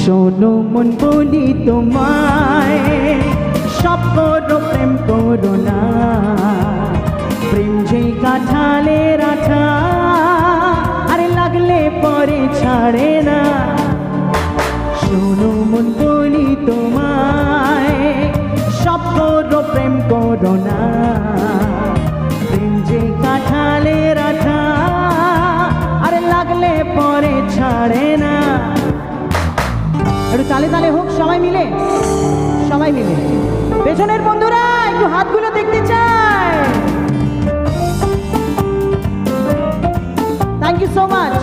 শোনো মন বলি তোমায়, সব করো প্রেম করো না, প্রেম যে কাঁঠালের আঠা, আরে লাগলে পরে ছাড়ে না। শোনো মন বলি তোমায়, সব করো প্রেম করো না, প্রেম যে কাঁঠালের আঠা, আরে লাগলে পরে ছাড়ে না। একটু তালে তালে হোক সবাই মিলে, সবাই মিলে। পেছনের বন্ধুরা একটু হাতগুলো দেখতে চাই। Thank you so much.